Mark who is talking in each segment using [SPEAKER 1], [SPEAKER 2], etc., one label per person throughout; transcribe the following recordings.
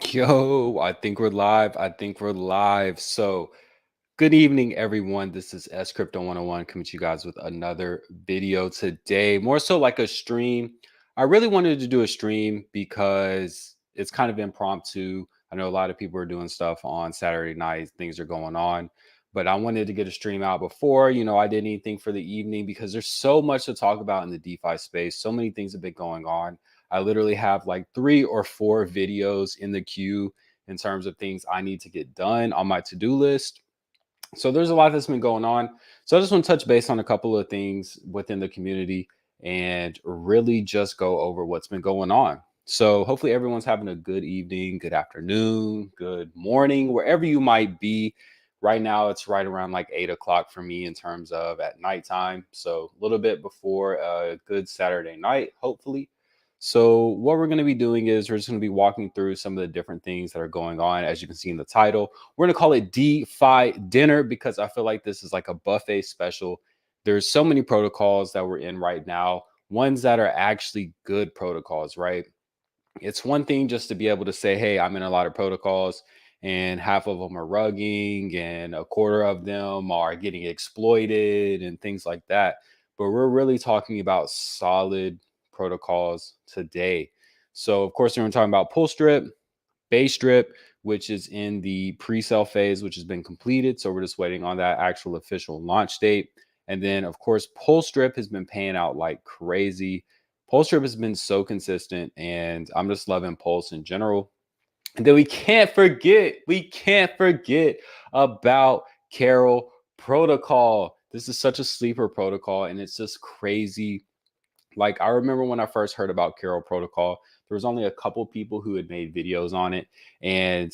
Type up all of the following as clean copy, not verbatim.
[SPEAKER 1] Yo, I think we're live. I think we're live. So, good evening, everyone. This is S Crypto 101 coming to you guys with another video today. More so like a stream. I really wanted to do a stream because it's kind of impromptu. I know a lot of people are doing stuff on Saturday night, things are going on, but I wanted to get a stream out before, I did anything for the evening because there's so much to talk about in the DeFi space. So many things have been going on. I literally have like 3 or 4 videos in the queue in terms of things I need to get done on my to-do list. So there's a lot that's been going on. So I just want to touch base on a couple of things within the community and really just go over what's been going on. So hopefully everyone's having a good evening, good afternoon, good morning, wherever you might be. Right now, it's right around like 8 o'clock for me in terms of at nighttime. So a little bit before a good Saturday night, hopefully. So what we're going to be doing is we're just going to be walking through some of the different things that are going on. As you can see in the title, we're going to call it DeFi dinner because I feel like this is like a buffet special. There's so many protocols that we're in right now, ones that are actually good protocols, right? It's one thing just to be able to say, hey, I'm in a lot of protocols and half of them are rugging and a quarter of them are getting exploited and things like that. But we're really talking about solid protocols today. So, of course, we're going to talk about PulseDRIP, BaseDRIP, which is in the pre-sale phase, which has been completed. So we're just waiting on that actual official launch date. And then, of course, PulseDRIP has been paying out like crazy. PulseDRIP has been so consistent, and I'm just loving Pulse in general. And then we can't forget about Carol Protocol. This is such a sleeper protocol, and it's just crazy. Like, I remember when I first heard about Carol Protocol, there was only a couple people who had made videos on it, and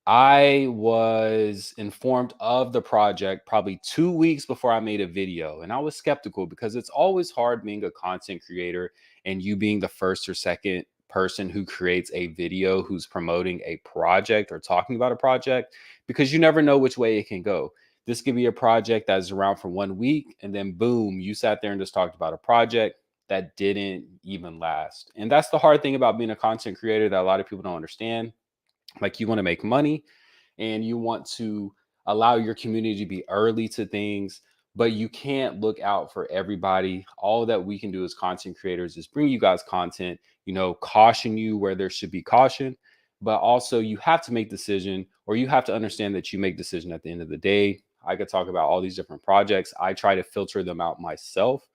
[SPEAKER 1] I was informed of the project probably 2 weeks before I made a video. And I was skeptical because it's always hard being a content creator and you being the first or second person who creates a video who's promoting a project or talking about a project, because you never know which way it can go. This could be a project that's around for 1 week and then boom, you sat there and just talked about a project that didn't even last. And that's the hard thing about being a content creator that a lot of people don't understand. Like, you want to make money and you want to allow your community to be early to things, but you can't look out for everybody. All that we can do as content creators is bring you guys content, caution you where there should be caution, but also you have to make decision, or you have to understand that you make decision at the end of the day. I could talk about all these different projects. I try to filter them out myself,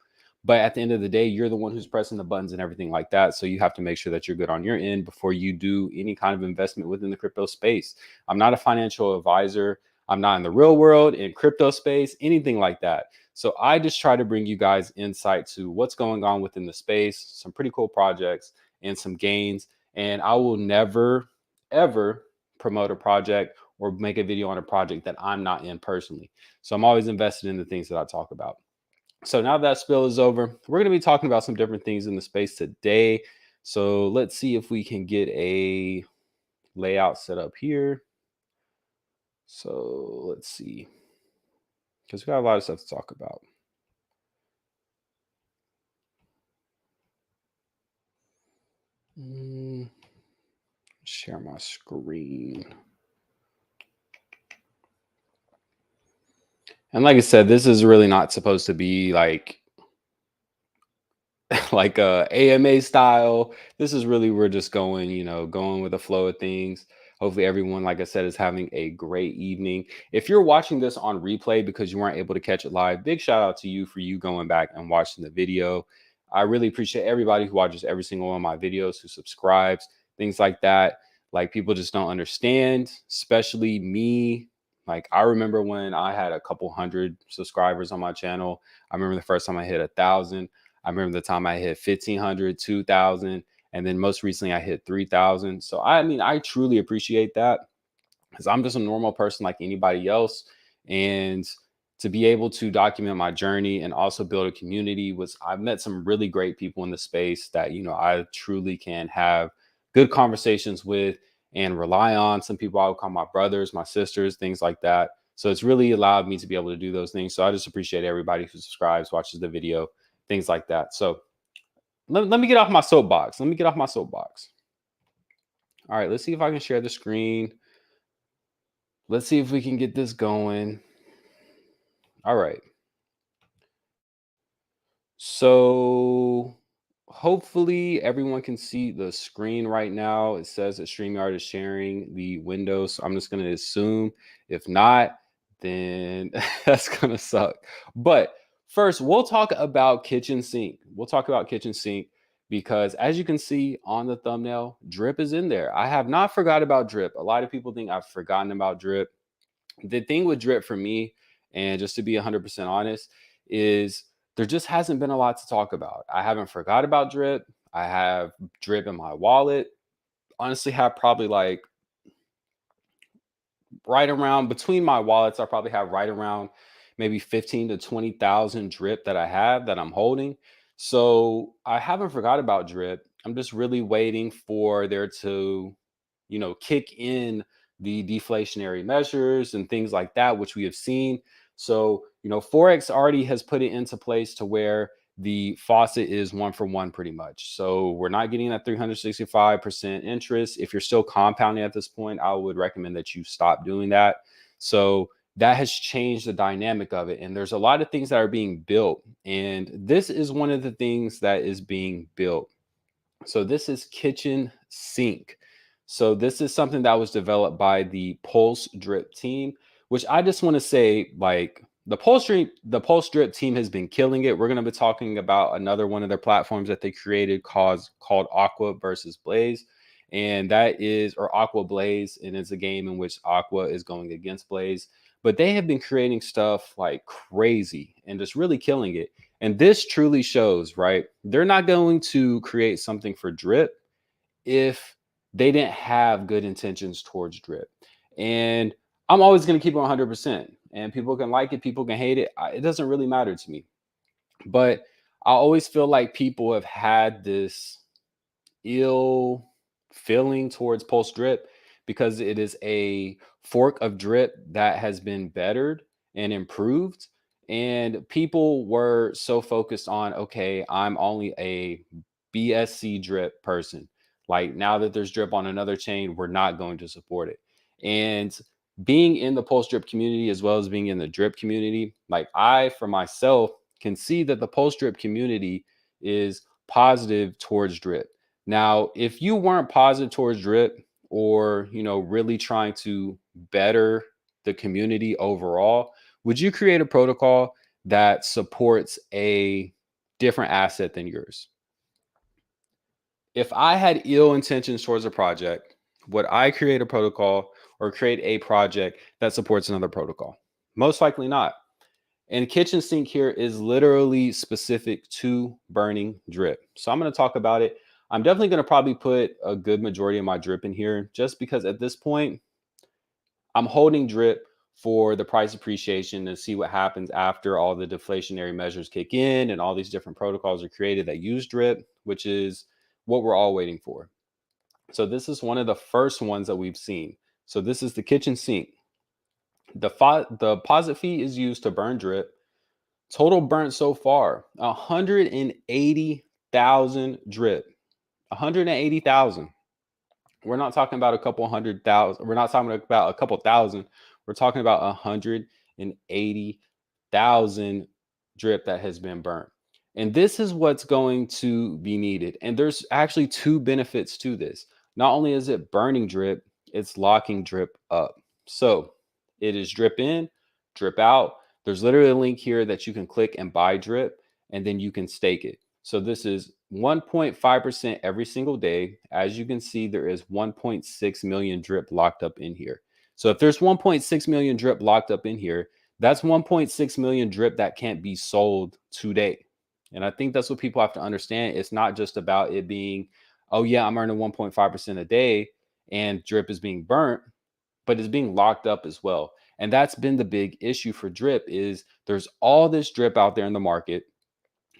[SPEAKER 1] but at the end of the day, you're the one who's pressing the buttons and everything like that. So you have to make sure that you're good on your end before you do any kind of investment within the crypto space. I'm not a financial advisor. I'm not in the real world, in crypto space, anything like that. So I just try to bring you guys insight to what's going on within the space, some pretty cool projects and some gains. And I will never, ever promote a project or make a video on a project that I'm not in personally. So I'm always invested in the things that I talk about. So now that spill is over, we're going to be talking about some different things in the space today. So let's see if we can get a layout set up here. So let's see, because we got a lot of stuff to talk about. Share my screen. And like I said, this is really not supposed to be like like a AMA style. This is really, we're just going, going with the flow of things. Hopefully everyone, like I said, is having a great evening. If you're watching this on replay because you weren't able to catch it live, big shout out to you for you going back and watching the video. I really appreciate everybody who watches every single one of my videos, who subscribes, things like that. Like, people just don't understand, especially me. Like, I remember when I had a couple hundred subscribers on my channel. I remember the first time I hit 1,000. I remember the time I hit 1,500, 2,000, and then most recently I hit 3,000. So I mean, I truly appreciate that because I'm just a normal person like anybody else. And to be able to document my journey and also build a community, was I've met some really great people in the space that, I truly can have good conversations with and rely on. Some people I would call my brothers, my sisters, things like that. So it's really allowed me to be able to do those things. So I just appreciate everybody who subscribes, watches the video, things like that. So let me get off my soapbox. All right, let's see if I can share the screen. Let's see if we can get this going. All right. So hopefully everyone can see the screen right now. It says that StreamYard is sharing the window. So I'm just going to assume. If not, then that's going to suck. But first, we'll talk about kitchen sink. We'll talk about kitchen sink because as you can see on the thumbnail, drip is in there. I have not forgot about drip. A lot of people think I've forgotten about drip. The thing with drip for me, and just to be 100% honest, is there just hasn't been a lot to talk about. I haven't forgot about drip. I have drip in my wallet. Honestly, have probably like right around between my wallets, I probably have right around maybe 15 to 20,000 drip that I have that I'm holding. So I haven't forgot about drip. I'm just really waiting for there to, kick in the deflationary measures and things like that, which we have seen. So, Forex already has put it into place to where the faucet is 1 for 1 pretty much. So we're not getting that 365% interest. If you're still compounding at this point, I would recommend that you stop doing that. So that has changed the dynamic of it. And there's a lot of things that are being built. And this is one of the things that is being built. So this is kitchen sink. So this is something that was developed by the PulseDRIP team, which I just want to say, like the PulseDRIP team has been killing it. We're going to be talking about another one of their platforms that they created called Aqua versus Blaze. And that is, or Aqua Blaze, and it's a game in which Aqua is going against Blaze. But they have been creating stuff like crazy and just really killing it. And this truly shows, right? They're not going to create something for drip if they didn't have good intentions towards drip. And I'm always going to keep it 100%. And people can like it, people can hate it. It doesn't really matter to me. But I always feel like people have had this ill feeling towards PulseDRIP because it is a fork of drip that has been bettered and improved. And people were so focused on, okay, I'm only a BSC drip person. Like now that there's drip on another chain, we're not going to support it. And being in the PulseDRIP community as well as being in the drip community, like I, for myself, can see that the PulseDRIP community is positive towards drip. Now, if you weren't positive towards drip or, really trying to better the community overall, would you create a protocol that supports a different asset than yours? If I had ill intentions towards a project, would I create a protocol or create a project that supports another protocol? Most likely not. And kitchen sink here is literally specific to burning drip. So I'm going to talk about it. I'm definitely going to probably put a good majority of my drip in here just because at this point, I'm holding drip for the price appreciation to see what happens after all the deflationary measures kick in and all these different protocols are created that use drip, which is what we're all waiting for. So this is one of the first ones that we've seen. So this is the kitchen sink. The deposit fee is used to burn drip. Total burnt so far, 180,000 drip. 180,000. We're not talking about a couple 100,000. We're not talking about a couple thousand. We're talking about 180,000 drip that has been burnt. And this is what's going to be needed. And there's actually two benefits to this. Not only is it burning drip, it's locking drip up. So it is drip in, drip out. There's literally a link here that you can click and buy drip, and then you can stake it. So this is 1.5% every single day. As you can see, there is 1.6 million drip locked up in here. So if there's 1.6 million drip locked up in here, that's 1.6 million drip that can't be sold today. And I think that's what people have to understand. It's not just about it being, oh yeah, I'm earning 1.5% a day and drip is being burnt, but it's being locked up as well. And that's been the big issue for drip is there's all this drip out there in the market.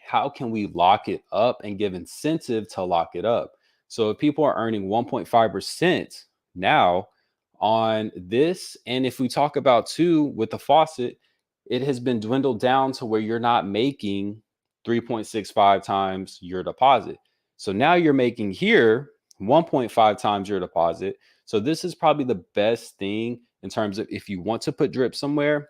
[SPEAKER 1] How can we lock it up and give incentive to lock it up? So if people are earning 1.5% now on this, and if we talk about too with the faucet, it has been dwindled down to where you're not making 3.65 times your deposit. So now you're making here 1.5 times your deposit. So this is probably the best thing in terms of if you want to put drip somewhere,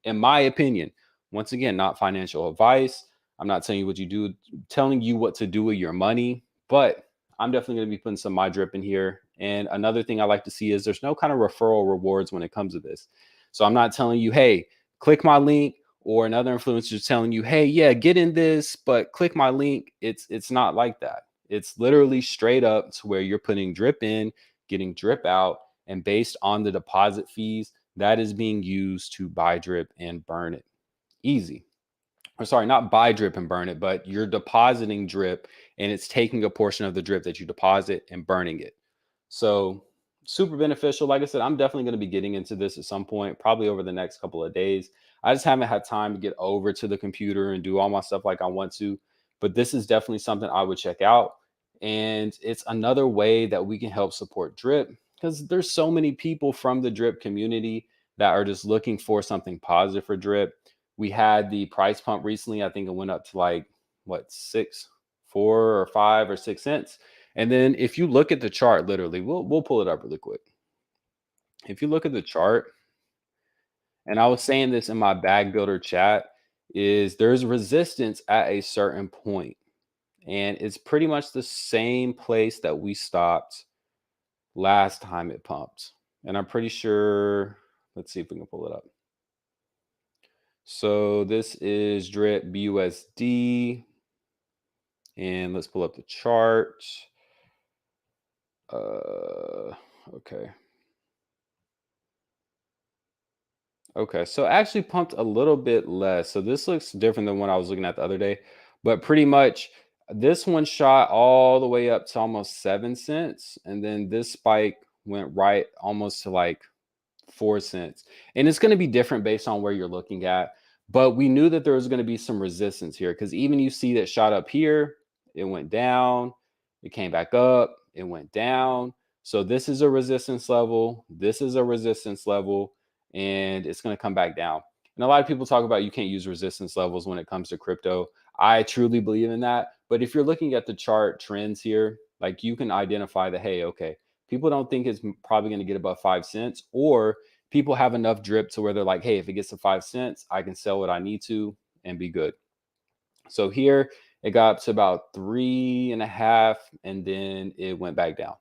[SPEAKER 1] in my opinion. Once again, not financial advice. I'm not telling you what you do, telling you what to do with your money, but I'm definitely going to be putting some of my drip in here. And another thing I like to see is there's no kind of referral rewards when it comes to this. So I'm not telling you, hey, click my link, or another influencer telling you, hey, yeah, get in this, but click my link. It's not like that. It's literally straight up to where you're putting drip in, getting drip out, and based on the deposit fees, that is being used to buy drip and burn it. Easy. Or sorry, not buy drip and burn it, but you're depositing drip and it's taking a portion of the drip that you deposit and burning it. So super beneficial. Like I said, I'm definitely going to be getting into this at some point, probably over the next couple of days. I just haven't had time to get over to the computer and do all my stuff like I want to. But this is definitely something I would check out. And it's another way that we can help support drip because there's so many people from the drip community that are just looking for something positive for drip. We had the price pump recently. I think it went up to like what, 4 or 5 or 6 cents. And then if you look at the chart, literally, we'll pull it up really quick. If you look at the chart, and I was saying this in my bag builder chat, is there's resistance at a certain point, and it's pretty much the same place that we stopped last time it pumped. And I'm pretty sure, let's see if we can pull it up. So this is drip BUSD, and let's pull up the chart. Okay. Okay, so it actually pumped a little bit less. So this looks different than what I was looking at the other day, but pretty much this one shot all the way up to almost 7 cents, and then this spike went right almost to like 4 cents. And it's going to be different based on where you're looking at. But we knew that there was going to be some resistance here because even you see that shot up here, it went down, it came back up, it went down. So this is a resistance level, this is a resistance level, and it's going to come back down. And a lot of people talk about you can't use resistance levels when it comes to crypto. I truly believe in that. But if you're looking at the chart trends here, like you can identify that, hey, okay, people don't think it's probably going to get above 5 cents, or people have enough drip to where they're like, hey, if it gets to 5 cents, I can sell what I need to and be good. So here it got up to about 3.5, and then it went back down.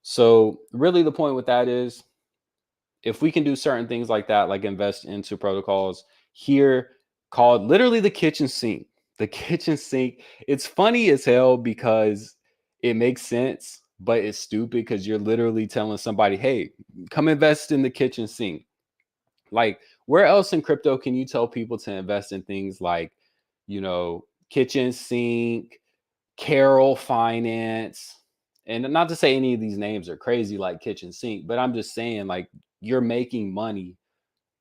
[SPEAKER 1] So really the point with that is if we can do certain things like that, like invest into protocols here called literally the kitchen sink. The kitchen sink. It's funny as hell because it makes sense, but it's stupid because you're literally telling somebody, hey, come invest in the kitchen sink. Like, where else in crypto can you tell people to invest in things like, kitchen sink, Carol Finance? And not to say any of these names are crazy like kitchen sink, but I'm just saying, like, you're making money,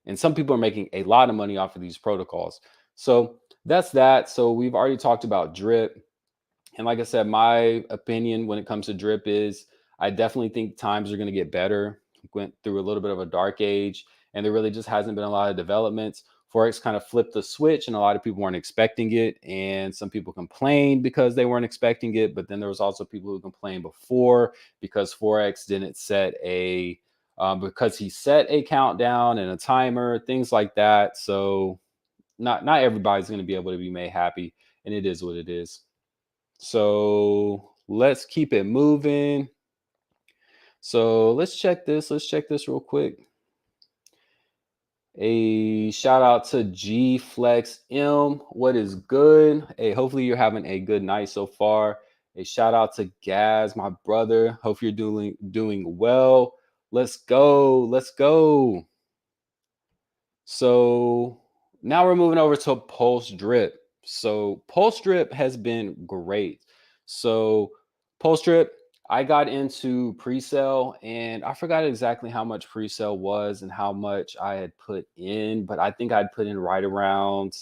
[SPEAKER 1] and some people are making a lot of money off of these protocols. So that's that. So we've already talked about drip. And like I said, my opinion when it comes to drip is I definitely think times are going to get better. Went through a little bit of a dark age, and there really just hasn't been a lot of developments. Forex kind of flipped the switch, and a lot of people weren't expecting it. And some people complained because they weren't expecting it. But then there was also people who complained before because Forex didn't set because he set a countdown and a timer, things like that. So not everybody's going to be able to be made happy, and it is what it is. So let's keep it moving. So let's check this. Let's check this real quick. A shout out to G Flex M. What is good? Hey, hopefully you're having a good night so far. A shout out to Gaz, my brother. Hope you're doing well. Let's go. Let's go. So now we're moving over to PulseDRIP. So PulseDRIP has been great. So PulseDRIP, I got into pre-sale and I forgot exactly how much pre-sale was and how much I had put in, but I think I'd put in right around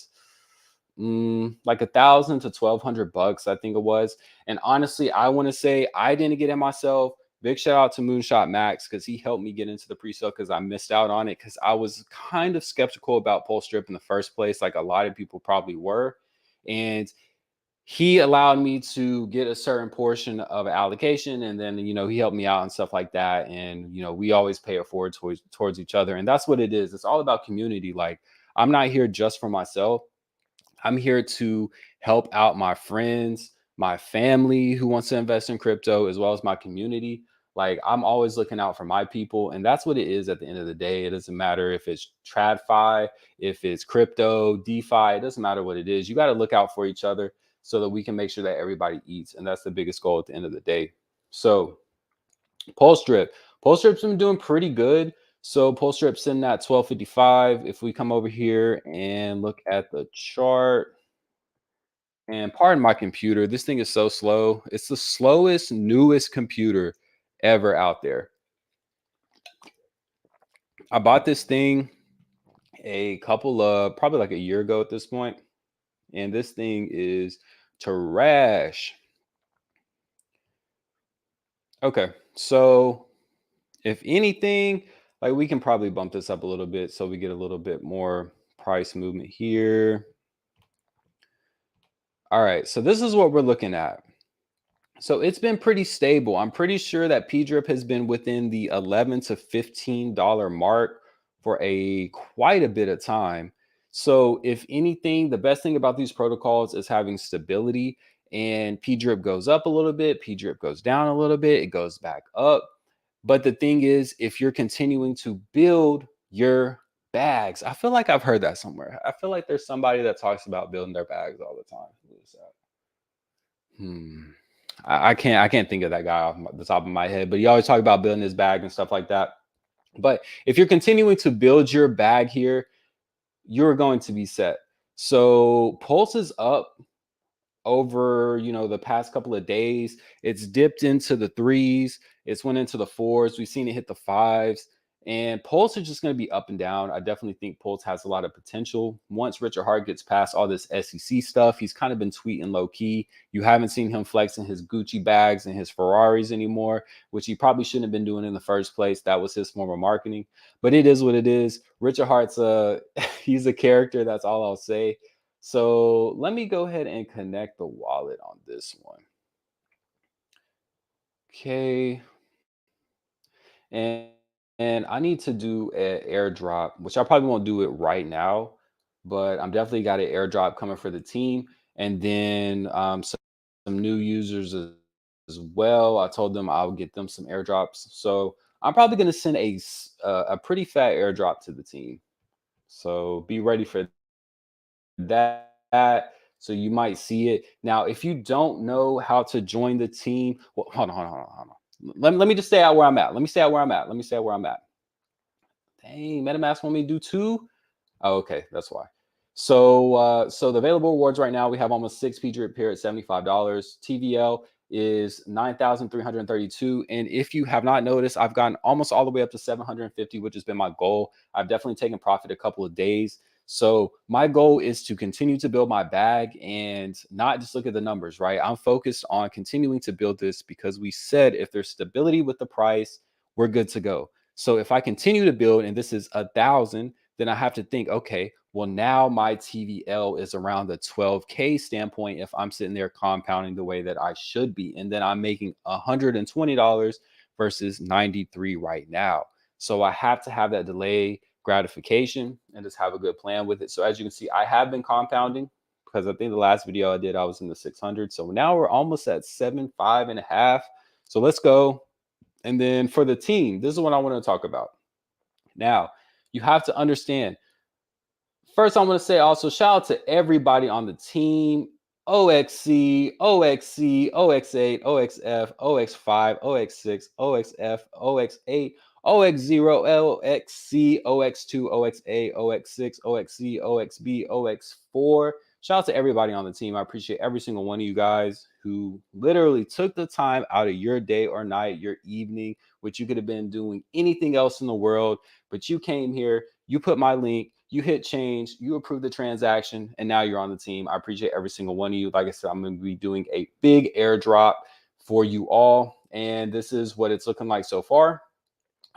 [SPEAKER 1] like 1,000 to 1,200 bucks, I think it was. And honestly, I want to say I didn't get it myself. Big shout out to Moonshot Max because he helped me get into the pre-sale because I missed out on it because I was kind of skeptical about PulseDRIP in the first place, like a lot of people probably were. And he allowed me to get a certain portion of allocation, and then he helped me out and stuff like that, and we always pay it forward towards each other, and that's what it is. It's all about community. Like, I'm not here just for myself. I'm here to help out my friends, my family who wants to invest in crypto, as well as my community. Like, I'm always looking out for my people, and that's what it is at the end of the day. It doesn't matter if it's TradFi, if it's crypto, DeFi, it doesn't matter what it is. You got to look out for each other so that we can make sure that everybody eats. And that's the biggest goal at the end of the day. So, PulseDRIP. PulseDRIP's been doing pretty good. So PulseDRIP's sitting at 1255. If we come over here and look at the chart, and pardon my computer, this thing is so slow. It's the slowest, newest computer ever out there. I bought this thing a couple of, probably like a year ago at this point, and this thing is trash. Okay, so if anything, like, we can probably bump this up a little bit so we get a little bit more price movement here. All right, so this is what we're looking at. So it's been pretty stable. I'm pretty sure that PDRIP has been within the $11 to $15 mark for a quite a bit of time. So if anything, the best thing about these protocols is having stability. And PDRIP goes up a little bit, PDRIP goes down a little bit, it goes back up. But the thing is, if you're continuing to build your bags, I feel like I've heard that somewhere. I feel like there's somebody that talks about building their bags all the time. Who is that? I can't think of that guy off the top of my head, but he always talk about building his bag and stuff like that. But if you're continuing to build your bag here, you're going to be set. So Pulse is up over the past couple of days. It's dipped into the threes, it's went into the fours, we've seen it hit the fives, and Pulse is just going to be up and down. I definitely think Pulse has a lot of potential. Once Richard Hart gets past all this SEC stuff, he's kind of been tweeting low key. You haven't seen him flexing his Gucci bags and his Ferraris anymore, which he probably shouldn't have been doing in the first place. That was his form of marketing, but it is what it is. Richard Hart's he's a character, that's all I'll say. So let me go ahead and connect the wallet on this one. Okay. And I need to do an airdrop, which I probably won't do it right now, but I'm definitely got an airdrop coming for the team. And then some new users as well. I told them I'll get them some airdrops. So I'm probably going to send a pretty fat airdrop to the team. So be ready for that. So you might see it. Now, if you don't know how to join the team, well, hold on. Let me just stay out where I'm at. Let me stay out where I'm at. Dang, MetaMask want me to do two? Oh, okay, that's why. So the available rewards right now, we have almost 6 PDRIP here at $75. TVL is 9,332. And if you have not noticed, I've gotten almost all the way up to 750, which has been my goal. I've definitely taken profit a couple of days. So my goal is to continue to build my bag and not just look at the numbers, right? I'm focused on continuing to build this because we said if there's stability with the price, we're good to go. So if I continue to build and this is 1,000, then I have to think, okay, well, now my TVL is around the 12K standpoint if I'm sitting there compounding the way that I should be. And then I'm making $120 versus 93 right now. So I have to have that delay gratification and just have a good plan with it. So as you can see, I have been compounding because I think the last video I did, I was in the 600. So now we're almost at 7.5. So let's go. And then for the team, this is what I want to talk about. Now, you have to understand. First, I want to say also shout out to everybody on the team. OXC, OXC, OX8, OXF, OX5, OX6, OXF, OX8, OX0, OXC, OX2, OX8, OX6, OXC, OXB, OX4. Shout out to everybody on the team. I appreciate every single one of you guys who literally took the time out of your day or night, your evening, which you could have been doing anything else in the world, but you came here, you put my link, you hit change, you approve the transaction, and now you're on the team. I appreciate every single one of you. Like I said, I'm going to be doing a big airdrop for you all, and this is what it's looking like so far.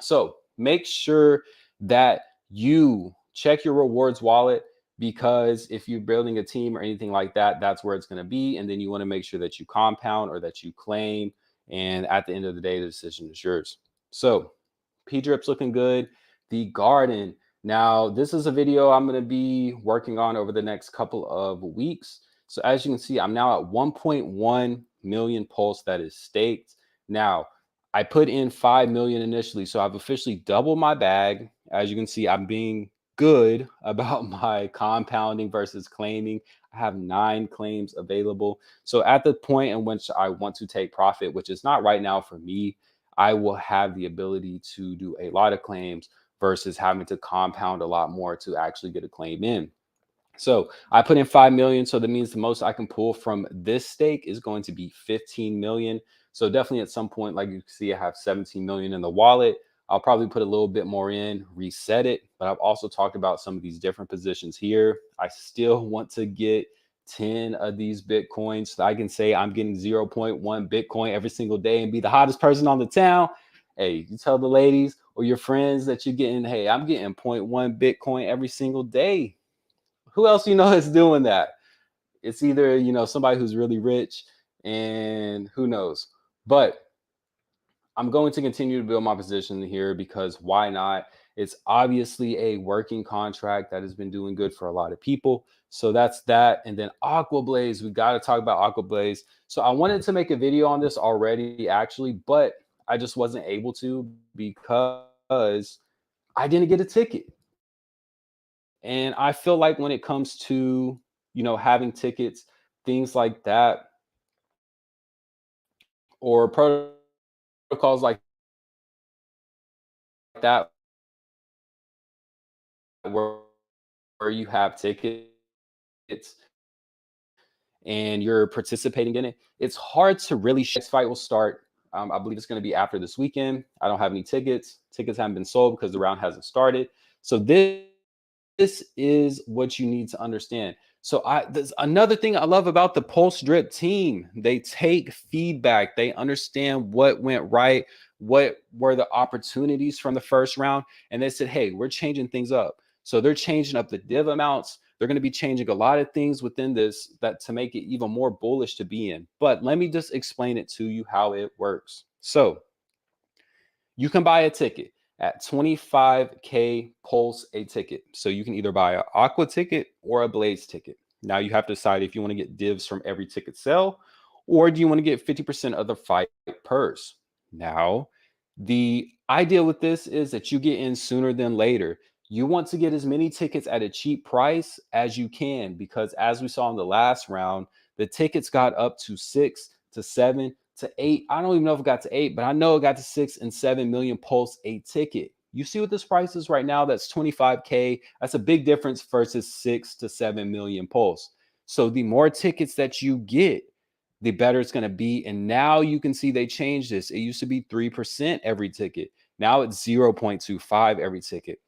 [SPEAKER 1] So make sure that you check your rewards wallet. because if you're building a team or anything like that, that's where it's going to be. And then you want to make sure that you compound or that you claim. And at the end of the day, the decision is yours. So P-drip's looking good. The garden. Now, this is a video I'm going to be working on over the next couple of weeks. So as you can see, I'm now at 1.1 million pulse that is staked. Now, I put in 5 million initially, so I've officially doubled my bag. As you can see, I'm being good about my compounding versus claiming. I have 9 claims available. So at the point in which I want to take profit, which is not right now for me, I will have the ability to do a lot of claims versus having to compound a lot more to actually get a claim in. So I put in 5 million. So that means the most I can pull from this stake is going to be 15 million. So definitely at some point, like you can see, I have 17 million in the wallet. I'll probably put a little bit more in, reset it. But I've also talked about some of these different positions here. I still want to get 10 of these Bitcoins so I can say I'm getting 0.1 Bitcoin every single day and be the hottest person on the town. Hey, you tell the ladies or your friends that you're getting, hey, I'm getting zero point 0.1 Bitcoin every single day. Who else you know is doing that? It's either, somebody who's really rich, and who knows. But I'm going to continue to build my position here because why not? It's obviously a working contract that has been doing good for a lot of people. So that's that. And then Aqua Blaze, we got to talk about Aqua Blaze. So I wanted to make a video on this already, actually, but I just wasn't able to because I didn't get a ticket. And I feel like when it comes to, having tickets, things like that, or protocols like that, where, where you have tickets and you're participating in it, it's hard to really. Next fight will start. I believe it's going to be after this weekend. I don't have any tickets. Tickets haven't been sold because the round hasn't started. So this is what you need to understand. So there's another thing I love about the PulseDRIP team. They take feedback. They understand what went right, what were the opportunities from the first round, and they said, "Hey, we're changing things up." So they're changing up the div amounts. They're going to be changing a lot of things within this that to make it even more bullish to be in. But let me just explain it to you how it works. So you can buy a ticket at 25K Pulse a ticket. So you can either buy an Aqua ticket or a Blaze ticket. Now you have to decide if you want to get divs from every ticket sell or do you want to get 50% of the fight purse. Now, the idea with this is that you get in sooner than later. You want to get as many tickets at a cheap price as you can because as we saw in the last round, the tickets got up to 6 to 7 to 8. I don't even know if it got to 8, but I know it got to 6 and 7 million Pulse a ticket. You see what this price is right now? That's 25K. That's a big difference versus 6 to 7 million Pulse. So the more tickets that you get, the better it's going to be. And now you can see they changed this. It used to be 3% every ticket. Now it's 0.25 every ticket.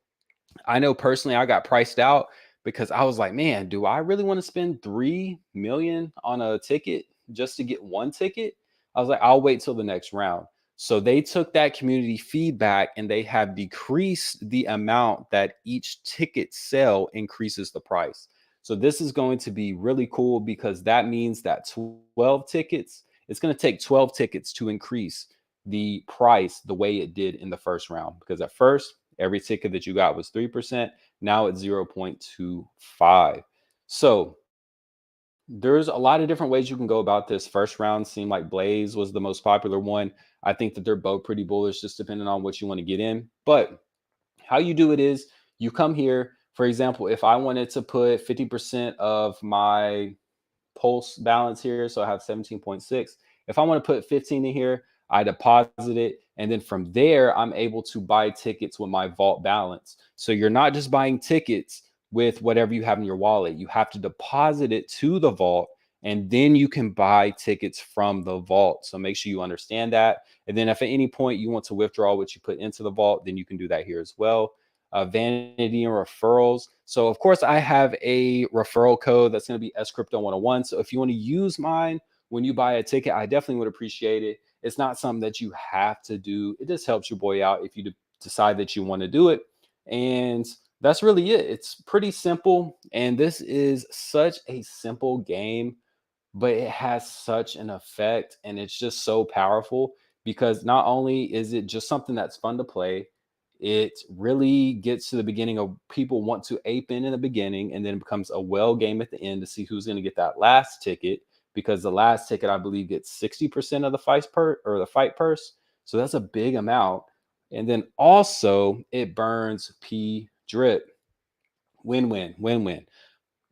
[SPEAKER 1] I know personally I got priced out because I was like, man, do I really want to spend 3 million on a ticket just to get one ticket? I was like, I'll wait till the next round. So they took that community feedback and they have decreased the amount that each ticket sell increases the price. So this is going to be really cool because that means that 12 tickets, it's going to take 12 tickets to increase the price the way it did in the first round. Because at first, every ticket that you got was 3%. Now it's 0.25. So there's a lot of different ways you can go about this. First round seemed like Blaze was the most popular one. I think that they're both pretty bullish, just depending on what you want to get in. But how you do it is you come here. For example, if I wanted to put 50% of my Pulse balance here, so I have 17.6. If I want to put 15 in here, I deposit it. And then from there, I'm able to buy tickets with my vault balance. So you're not just buying tickets with whatever you have in your wallet. You have to deposit it to the vault and then you can buy tickets from the vault. So make sure you understand that. And then if at any point you want to withdraw what you put into the vault, then you can do that here as well. Vanity and referrals. So of course I have a referral code that's going to be scrypto101. So if you want to use mine when you buy a ticket, I definitely would appreciate it. It's not something that you have to do. It just helps your boy out if you decide that you want to do it. And that's really it. It's pretty simple. And this is such a simple game, but it has such an effect and it's just so powerful because not only is it just something that's fun to play, it really gets to the beginning of people want to ape in the beginning, and then it becomes a well game at the end to see who's going to get that last ticket, because the last ticket I believe gets 60% of the fight purse. So that's a big amount. And then also it burns P drip. Win win, win win.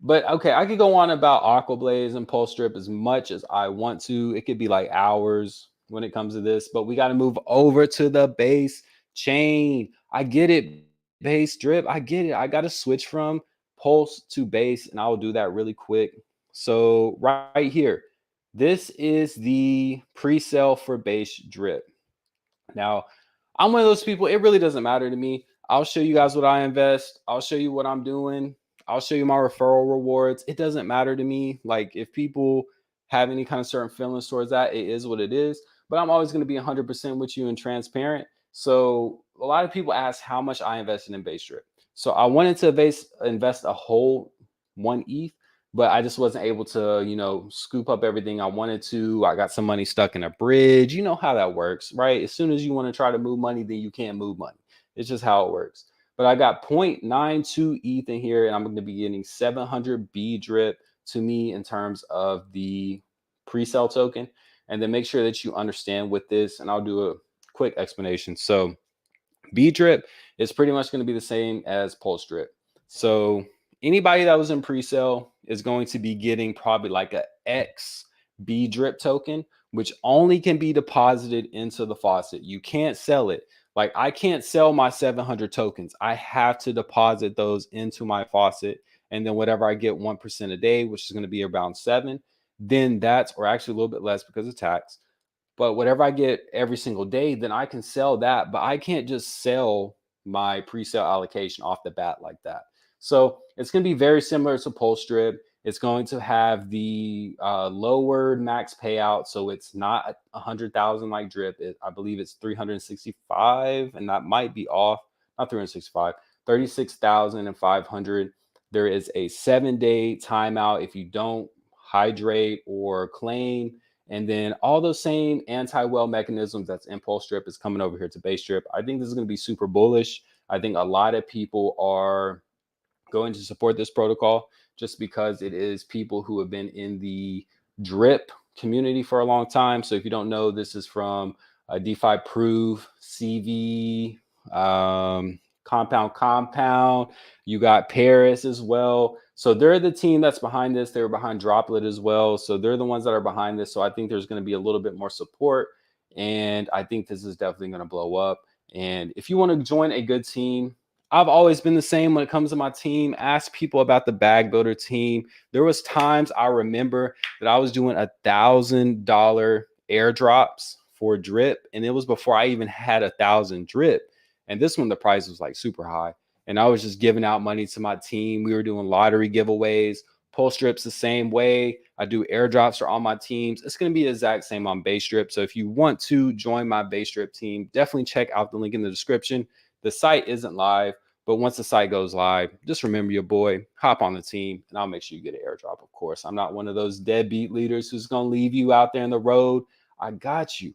[SPEAKER 1] But okay, I could go on about Aquablaze and PulseDRIP as much as I want to. It could be like hours when it comes to this, but we got to move over to the base chain. I get it, base drip. I get it. I got to switch from Pulse to base, and I will do that really quick. So right here, this is the pre-sale for base drip. Now, I'm one of those people, it really doesn't matter to me. I'll show you guys what I invest. I'll show you what I'm doing. I'll show you my referral rewards. It doesn't matter to me. Like, if people have any kind of certain feelings towards that, it is what it is. But I'm always going to be 100% with you and transparent. So a lot of people ask how much I invested in BaseDRIP. So I wanted to invest a whole 1 ETH, but I just wasn't able to, scoop up everything I wanted to. I got some money stuck in a bridge. You know how that works, right? As soon as you want to try to move money, then you can't move money. It's just how it works. But I got 0.92 ETH in here, and I'm going to be getting 700 B drip to me in terms of the pre-sale token. And then make sure that you understand with this, and I'll do a quick explanation. So BaseDRIP is pretty much going to be the same as PulseDRIP. So anybody that was in pre-sale is going to be getting probably like a X BaseDRIP token, which only can be deposited into the faucet. You can't sell it. Like, I can't sell my 700 tokens. I have to deposit those into my faucet. And then whatever I get 1% a day, which is going to be around 7, then that's, or actually a little bit less because of tax, but whatever I get every single day, then I can sell that. But I can't just sell my pre-sale allocation off the bat like that. So it's going to be very similar to PulseDRIP. It's going to have the lowered max payout, so it's not 100,000 like drip. I believe it's 365, and that might be off. Not 365, 36,500. There is a 7-day timeout if you don't hydrate or claim. And then all those same anti-well mechanisms that's in PulseDRIP is coming over here to BaseDRIP. I think this is going to be super bullish. I think a lot of people are going to support this protocol just because it is people who have been in the drip community for a long time. So if you don't know, this is from DeFi Proof, CV, Compound. You got Paris as well. So they're the team that's behind this. They were behind Droplet as well. So they're the ones that are behind this. So I think there's going to be a little bit more support. And I think this is definitely going to blow up. And if you want to join a good team, I've always been the same when it comes to my team. Ask people about the bag builder team. There was times I remember that I was doing $1,000 airdrops for drip, and it was before I even had 1,000 drip. And this one, the price was like super high. And I was just giving out money to my team. We were doing lottery giveaways. PulseDRIP's the same way. I do airdrops for all my teams. It's going to be the exact same on BaseDRIP. So if you want to join my BaseDRIP team, definitely check out the link in the description. The site isn't live, but once the site goes live, just remember your boy, hop on the team, and I'll make sure you get an airdrop, of course. I'm not one of those deadbeat leaders who's going to leave you out there in the road. I got you.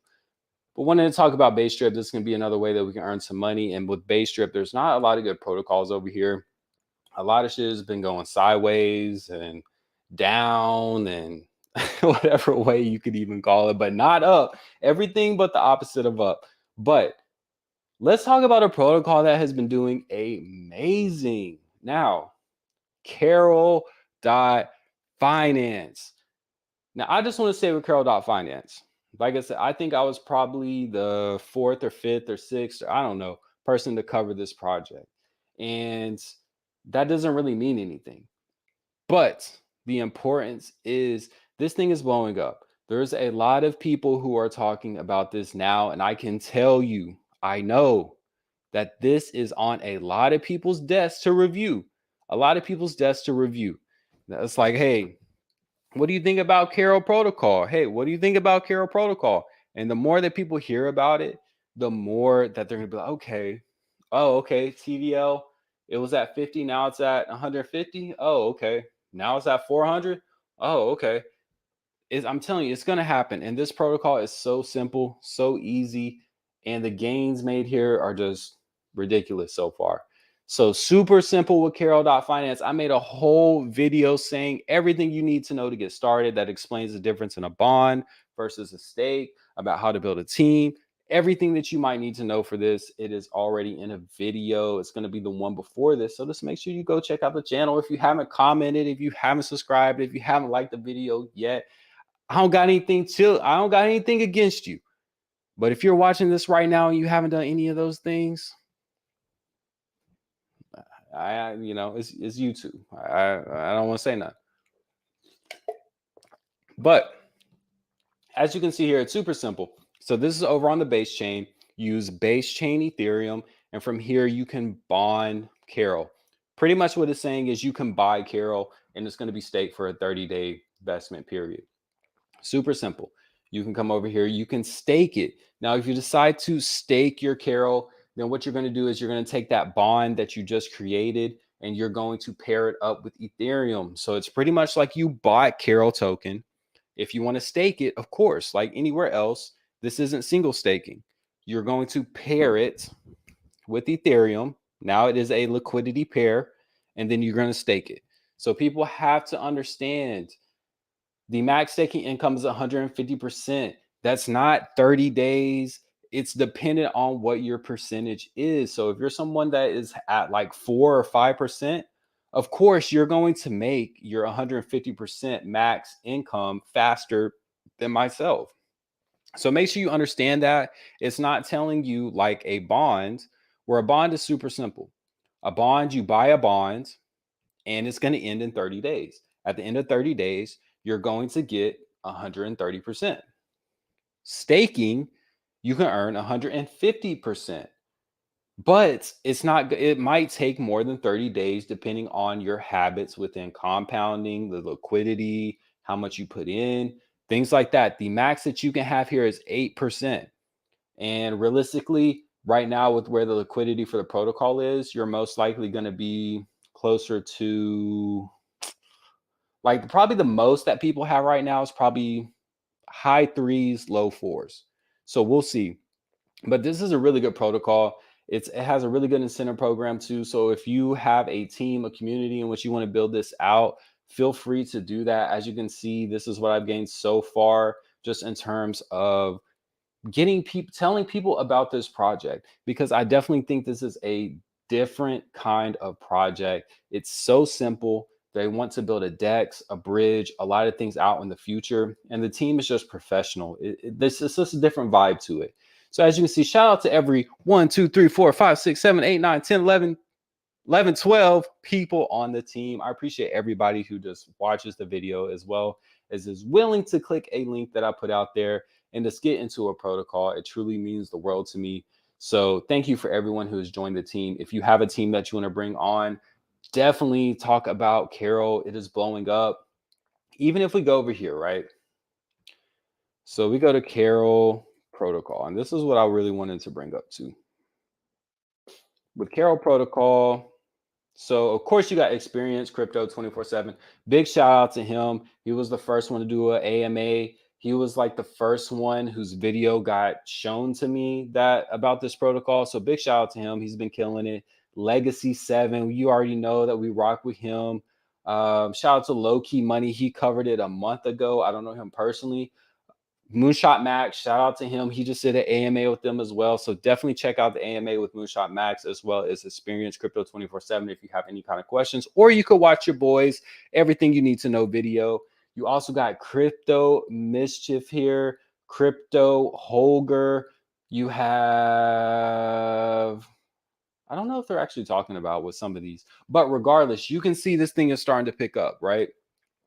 [SPEAKER 1] But wanted to talk about BaseDRIP. This is going to be another way that we can earn some money. And with BaseDRIP, there's not a lot of good protocols over here. A lot of shit has been going sideways and down and whatever way you could even call it, but not up. Everything but the opposite of up. But let's talk about a protocol that has been doing amazing. Now, Carol.finance. Now, I just want to say with Carol.finance, like I said, I think I was probably the 4th or 5th or 6th, or I don't know, person to cover this project. And that doesn't really mean anything. But the importance is this thing is blowing up. There's a lot of people who are talking about this now. And I can tell you, I know that this is on a lot of people's desks to review. A lot of people's desks to review. It's like, hey, what do you think about Carol Protocol? Hey, what do you think about Carol Protocol? And the more that people hear about it, the more that they're going to be like, okay, oh, okay, TVL. It was at 50. Now it's at 150. Oh, okay. Now it's at 400. Oh, okay. I'm telling you, it's going to happen. And this protocol is so simple, so easy. And the gains made here are just ridiculous so far. So super simple with Carol.finance. I made a whole video saying everything you need to know to get started that explains the difference in a bond versus a stake, about how to build a team, everything that you might need to know for this. It is already in a video. It's going to be the one before this. So just make sure you go check out the channel. If you haven't commented, if you haven't subscribed, if you haven't liked the video yet, I don't got anything against you. But if you're watching this right now and you haven't done any of those things, it's YouTube. I don't want to say nothing. But as you can see here, it's super simple. So this is over on the base chain. Use base chain Ethereum, and from here you can bond Carol. Pretty much what it's saying is you can buy Carol, and it's going to be staked for a 30-day investment period. Super simple. You can come over here, you can stake it. Now, if you decide to stake your Carol, then what you're going to do is you're going to take that bond that you just created and you're going to pair it up with Ethereum. So it's pretty much like you bought Carol token. If you want to stake it, of course, like anywhere else, this isn't single staking. You're going to pair it with Ethereum. Now it is a liquidity pair, and then you're going to stake it. So people have to understand the max staking income is 150%. That's not 30 days. It's dependent on what your percentage is. So if you're someone that is at like 4 or 5%, of course, you're going to make your 150% max income faster than myself. So make sure you understand that. It's not telling you like a bond, where a bond is super simple. A bond, you buy a bond and it's going to end in 30 days. At the end of 30 days, you're going to get 130%. Staking, you can earn 150%. But it might take more than 30 days depending on your habits within compounding, the liquidity, how much you put in, things like that. The max that you can have here is 8%. And realistically, right now, with where the liquidity for the protocol is, you're most likely going to be closer to, like, probably the most that people have right now is probably high threes, low fours. So we'll see. But this is a really good protocol. It has a really good incentive program too. So if you have a team, a community in which you want to build this out, feel free to do that. As you can see, this is what I've gained so far, just in terms of telling people about this project, because I definitely think this is a different kind of project. It's so simple. They want to build a DEX, a bridge, a lot of things out in the future, and the team is just professional. This is just a different vibe to it. So as you can see, shout out to every 1, 2, 3, 4, 5, 6, 7, 8, 9, 10, 11, 12 people on the team. I appreciate everybody who just watches the video, as well as is willing to click a link that I put out there and just get into a protocol. It truly means the world to me. So thank you for everyone who has joined the team. If you have a team that you want to bring on, definitely talk about Carol. It is blowing up. Even if we go over here, right? So we go to Carol protocol, and this is what I really wanted to bring up too. With Carol protocol, so of course you got Experience Crypto 24/7. Big shout out to him. He was the first one to do an AMA. He was like the first one whose video got shown to me that about this protocol. So big shout out to him. He's been killing it. Legacy 7, you already know that we rock with him. Shout out to Low Key Money. He covered it a month ago. I don't know him personally. Moonshot Max, shout out to him. He just did an AMA with them as well. So definitely check out the AMA with Moonshot Max, as well as Experience Crypto 24/7 if you have any kind of questions. Or you could watch your boys' Everything You Need to Know video. You also got Crypto Mischief here, Crypto Holger. You have, I don't know if they're actually talking about with some of these, but regardless, you can see this thing is starting to pick up, right?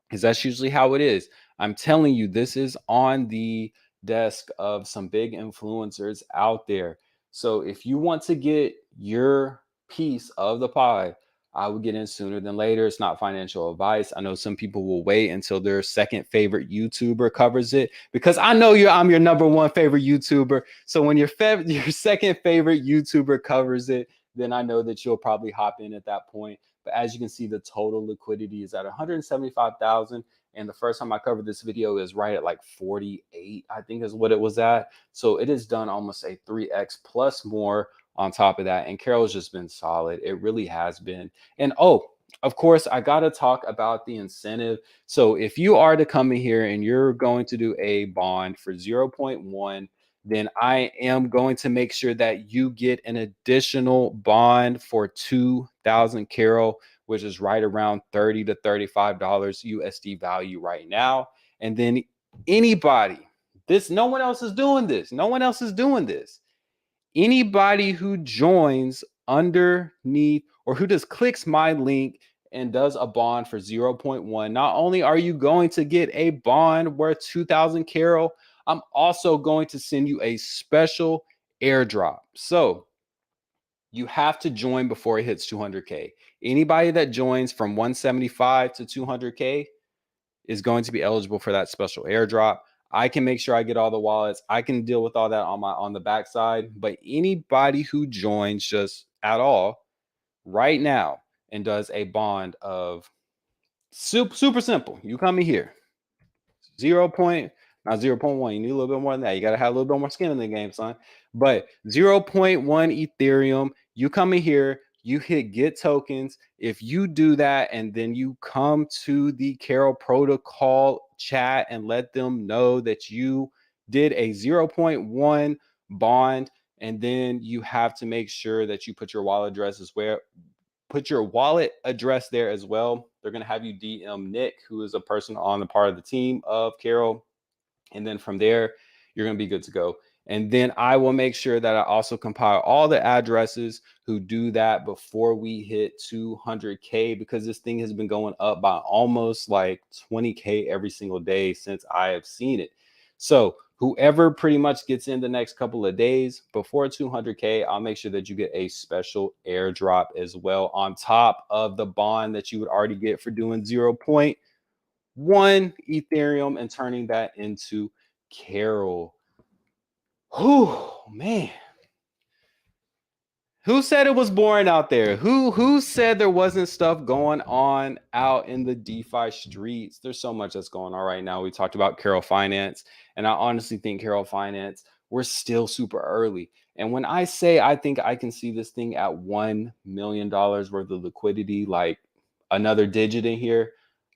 [SPEAKER 1] Because that's usually how it is. I'm telling you, this is on the desk of some big influencers out there. So if you want to get your piece of the pie, I would get in sooner than later. It's not financial advice. I know some people will wait until their second favorite YouTuber covers it, because I know I'm your number one favorite YouTuber. So when your second favorite YouTuber covers it, then I know that you'll probably hop in at that point. But as you can see, the total liquidity is at 175,000. And the first time I covered this video is right at like 48, I think is what it was at. So it has done almost a 3x plus more on top of that. And Carol's just been solid. It really has been. And oh, of course, I got to talk about the incentive. So if you are to come in here and you're going to do a bond for 0.1, then I am going to make sure that you get an additional bond for 2,000 Carol, which is right around $30 to $35 USD value right now. And then anybody, no one else is doing this. No one else is doing this. Anybody who joins underneath or who just clicks my link and does a bond for 0.1, not only are you going to get a bond worth 2,000 Carol, I'm also going to send you a special airdrop. So you have to join before it hits 200K. Anybody that joins from 175 to 200K is going to be eligible for that special airdrop. I can make sure I get all the wallets. I can deal with all that on the backside. But anybody who joins just at all right now and does a bond of super simple, you come in here, 0.1. You need a little bit more than that. You got to have a little bit more skin in the game, son. But 0.1 Ethereum, you come in here, you hit get tokens. If you do that and then you come to the Carol protocol chat and let them know that you did a 0.1 bond, and then you have to make sure that you put your wallet address there as well. They're going to have you DM Nick, who is a person on the part of the team of Carol. And then from there, you're going to be good to go. And then I will make sure that I also compile all the addresses who do that before we hit 200K, because this thing has been going up by almost like 20K every single day since I have seen it. So whoever pretty much gets in the next couple of days before 200K, I'll make sure that you get a special airdrop as well on top of the bond that you would already get for doing 0.1 Ethereum and turning that into Carol. Oh man, who said it was boring out there? Who said there wasn't stuff going on out in the DeFi streets? There's so much that's going on right now. We talked about Carol Finance, and I honestly think Carol Finance, we're still super early. And when I say I think I can see this thing at $1 million worth of liquidity, like another digit in here,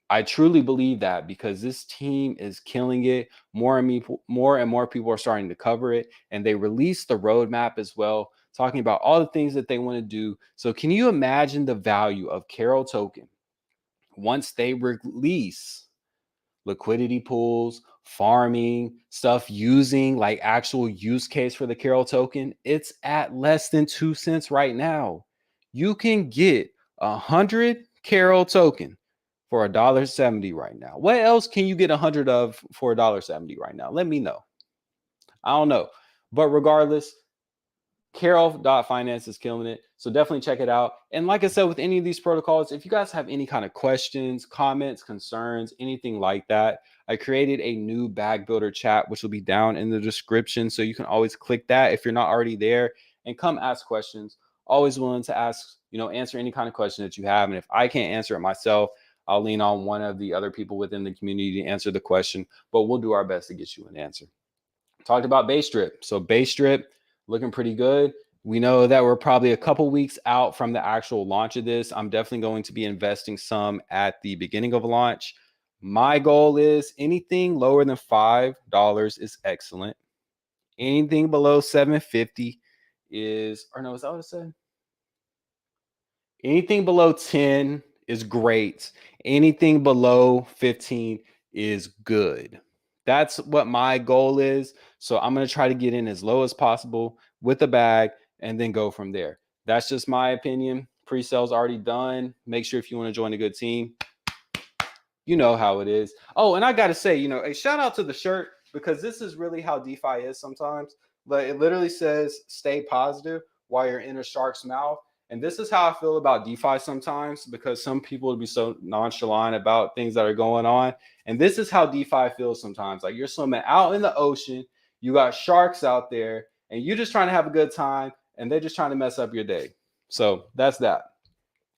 [SPEAKER 1] I truly believe that, because this team is killing it. More and more people are starting to cover it, and they released the roadmap as well, talking about all the things that they want to do. So can you imagine the value of Carol token once they release liquidity pools, farming stuff, using like actual use case for the Carol token? It's at less than 2 cents right now. You can get 100 Carol token for $1.70 right now. What else can you get 100 of for $1.70 right now? Let me know. I don't know. But regardless, Carol.finance is killing it. So definitely check it out. And like I said, with any of these protocols, if you guys have any kind of questions, comments, concerns, anything like that, I created a new bag builder chat, which will be down in the description. So you can always click that if you're not already there and come ask questions. Always willing to answer any kind of question that you have. And if I can't answer it myself, I'll lean on one of the other people within the community to answer the question, but we'll do our best to get you an answer. Talked about BaseDRIP. So BaseDRIP looking pretty good. We know that we're probably a couple weeks out from the actual launch of this. I'm definitely going to be investing some at the beginning of launch. My goal is anything lower than $5 is excellent. Anything below $7.50 is that what it said? Anything below 10 is great. Anything below 15 is good. That's what my goal is. So I'm going to try to get in as low as possible with the bag and then go from there. That's just my opinion. Pre-sale's already done. Make sure if you want to join a good team, you know how it is. Oh, and I got to say, a shout out to the shirt, because this is really how DeFi is sometimes. But it literally says, stay positive while you're in a shark's mouth. And this is how I feel about DeFi sometimes, because some people would be so nonchalant about things that are going on. And this is how DeFi feels sometimes. Like you're swimming out in the ocean, you got sharks out there, and you're just trying to have a good time, and they're just trying to mess up your day. So that's that.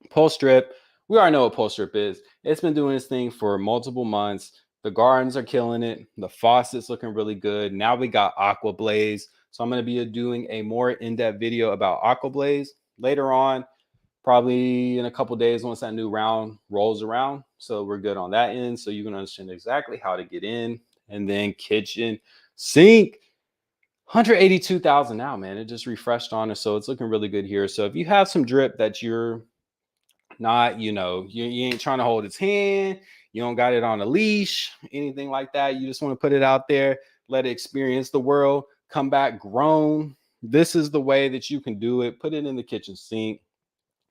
[SPEAKER 1] PulseDRIP, we already know what PulseDRIP is. It's been doing this thing for multiple months. The gardens are killing it. The faucet's looking really good. Now we got Aqua Blaze. So I'm going to be doing a more in-depth video about Aqua Blaze later on, probably in a couple days once that new round rolls around. So we're good on that end. So you can understand exactly how to get in. And then kitchen sink. 182,000 now, man. It just refreshed on us. So it's looking really good here. So if you have some drip that you're not, you ain't trying to hold its hand, you don't got it on a leash, anything like that, you just want to put it out there, let it experience the world, come back grown. This is the way that you can do it. Put it in the kitchen sink.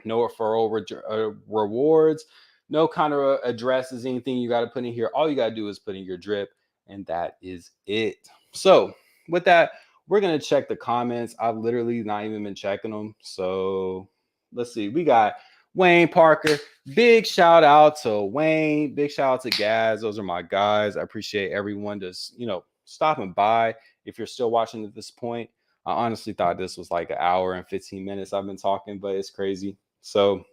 [SPEAKER 1] No referral rewards, no kind of addresses, anything you got to put in here. All you got to do is put in your drip, and that is it. So with that, we're going to check the comments. I've literally not even been checking them. So let's see. We got Wayne Parker. Big shout out to Wayne. Big shout out to Gaz. Those are my guys. I appreciate everyone just, stopping by. If you're still watching at this point, I honestly thought this was like an hour and 15 minutes I've been talking, but it's crazy. So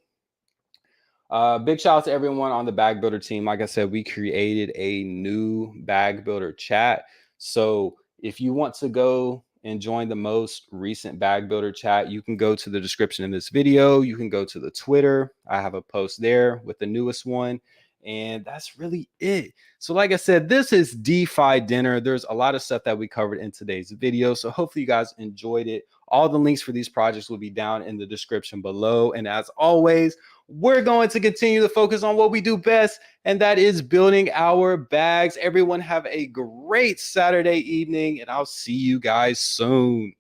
[SPEAKER 1] big shout out to everyone on the Bag Builder team. Like I said, we created a new Bag Builder chat. So if you want to go and join the most recent Bag Builder chat, you can go to the description in this video. You can go to the Twitter. I have a post there with the newest one. And that's really it. So like I said, this is DeFi dinner. There's a lot of stuff that we covered in today's video. So hopefully you guys enjoyed it. All the links for these projects will be down in the description below. And as always, we're going to continue to focus on what we do best, and that is building our bags. Everyone have a great Saturday evening, and I'll see you guys soon.